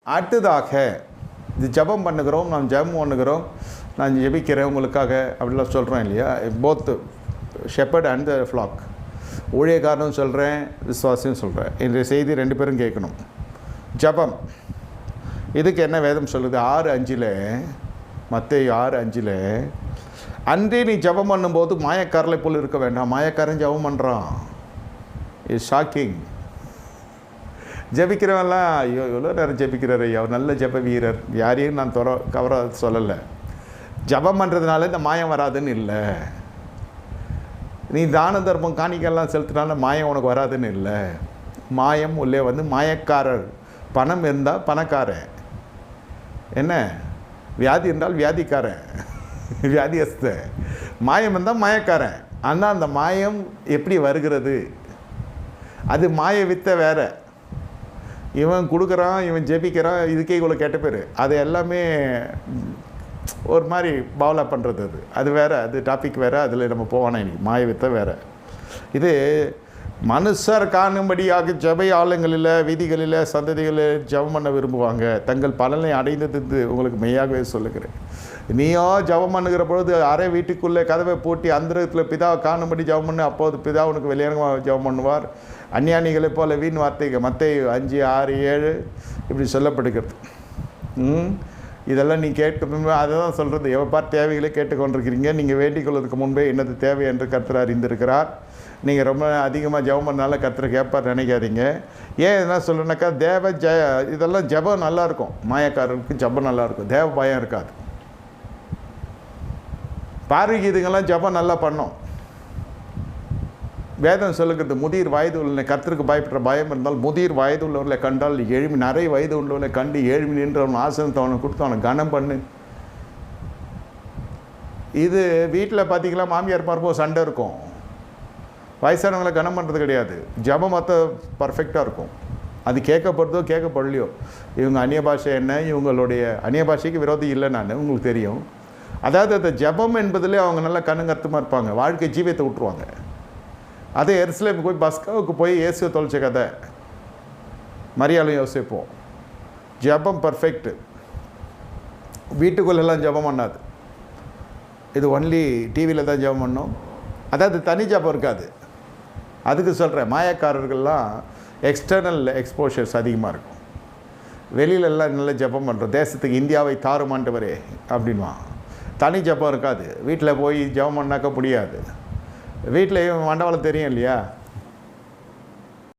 அடுத்ததாக இது ஜெபம் பண்ணுகிறோம், நாம் ஜெபம் பண்ணுகிறோம், நான் ஜெபிக்கிறேன் உங்களுக்காக அப்படிலாம் சொல்கிறோம் இல்லையா? Both shepherd and the flock, ஊழியக்காரனும் சொல்கிறேன், விசுவாசியும் சொல்கிறேன். இந்த செய்தி ரெண்டு பேரும் கேட்கணும். ஜெபம் இதுக்கு என்ன வேதம் சொல்லுது? 6:5 மத்தேயு 6:5 அன்றே நீ ஜெபம் பண்ணும்போது மாயக்காரலை போல் இருக்க வேண்டாம். மாயக்காரன் ஜெபம் பண்ணுறான். It's shocking. ஜெபிக்கிறவன்லாம் ஐயோ எவ்வளோ நேரம் ஜெபிக்கிறார் ஐயா, அவர் நல்ல ஜெப வீரர், யாரையும் நான் கவர சொல்லலை. ஜெபம் பண்ணுறதுனால இந்த மாயம் வராதுன்னு இல்லை. நீ தான தர்மம் காணிக்கெல்லாம் செலுத்தினால மாயம் உனக்கு வராதுன்னு இல்லை. மாயம் உள்ளே வந்து மாயக்காரர். பணம் இருந்தால் பணக்காரன், என்ன வியாதி இருந்தால் வியாதிக்காரன், வியாதியஸ்த. மாயம் இருந்தால் மாயக்காரன். ஆனால் அந்த மாயம் எப்படி வருகிறது? அது மாய வித்தை வேறு. இவன் கொடுக்குறான், இவன் ஜெபிக்கிறான், இதுக்கே இவ்வளோ கெட்ட பேர். அது எல்லாமே ஒரு மாதிரி பாவலா பண்ணுறது. அது வேறு, அது டாபிக் வேறு, அதில் நம்ம போவானே. இன்னைக்கு மாய வித்தை வேறு. இது மனுஷர் காணும்படியாக ஜெப ஆலயங்களில், வீதிகளில், சந்ததிகளில் ஜெபம் பண்ண விரும்புவாங்க. தங்கள் பலனை அடைந்தது உங்களுக்கு மெய்யாகவே சொல்லுகிறேன். நீயோ ஜெபம் பண்ணுகிற பொழுது அரை வீட்டுக்குள்ளே கதவை பூட்டி அந்தரத்தில் பிதாவை காணும்படி ஜெபம் பண்ணு, அப்போது பிதா உனக்கு வெளியரங்கமாக ஜெபம் பண்ணுவார். அந்நியானிகளைப் போல வீண் வார்த்தைகள் மத்தேயு 5:6-7 இப்படி சொல்லப்படுகிறது. இதெல்லாம் நீ கேட்டு அதை தான் சொல்கிறது. எவ்வளோ தேவைகளை கேட்டுக்கொண்டிருக்கிறீங்க. நீங்கள் வேண்டிக் கொள்வதற்கு முன்பே என்னது தேவை என்று கர்த்தர் அறிந்திருக்கிறார். நீங்கள் ரொம்ப அதிகமாக ஜெபம் பண்ணால கர்த்தர் கேட்பார் நினைக்காதீங்க. ஏன் என்ன சொல்கிறேன்னாக்கா, இதெல்லாம் ஜெபம் நல்லாயிருக்கும். மாயக்காரருக்கு ஜெபம் நல்லாயிருக்கும், தேவ பயம் இருக்காது. பார்வைக்கு இதுங்கெல்லாம் ஜெபம் நல்லா பண்ணோம். வேதம் சொல்லுகிறது, முதிர் வயது உள்ள கர்த்தருக்கு பயப்படுற பயம் இருந்தால் முதிர் வயது உள்ளவர்களை கண்டால் எழுமி, நிறைய வயது உள்ளவர்களை கண்டு எழுமி நின்று அவன் ஆசனத்தை அவனுக்கு கொடுத்து அவனை கனம் பண்ணு. இது வீட்டில் பார்த்தீங்களா, மாமியார் பார்ப்போம் சண்டை இருக்கும். வயசானவங்களை கனம் பண்ணுறது கிடையாது. ஜெபம் மற்ற பர்ஃபெக்டாக இருக்கும். அது கேட்கப்படுறதோ கேட்கப்படலையோ, இவங்க அந்நிய பாஷை என்ன, இவங்களுடைய அந்நிய பாஷைக்கு விரோதி இல்லை. நான் உங்களுக்கு தெரியும். அதாவது அந்த ஜெபம் என்பதிலே அவங்க நல்லா கண்ணுங்கருத்துமாக இருப்பாங்க. வாழ்க்கை ஜீவியத்தை விட்டுருவாங்க. அதே எருசலேமுக்கு போய் பஸ்காவுக்கு போய் இயேசுவை தொலைச்ச கதை, மரியாதையும் யோசிப்போம். ஜெபம் பர்ஃபெக்டு. வீட்டுக்குள்ளெல்லாம் ஜெபம் பண்ணாது. இது ஒன்லி டிவியில் தான் ஜெபம் பண்ணோம். அதாவது தனி ஜெபம் இருக்காது. அதுக்கு சொல்கிறேன், மாயக்காரர்கள்லாம் எக்ஸ்டர்னல் எக்ஸ்போஷர்ஸ் அதிகமாக இருக்கும். வெளியிலெல்லாம் நல்ல ஜெபம் பண்ணுறோம். தேசத்துக்கு இந்தியாவை தாறுமாண்டவரே அப்படின்வான். தனி ஜெபம் இருக்காது. வீட்டில் போய் ஜெபம் பண்ணாக்க முடியாது. வீட்டில் மண்டபம் தெரியும் இல்லையா?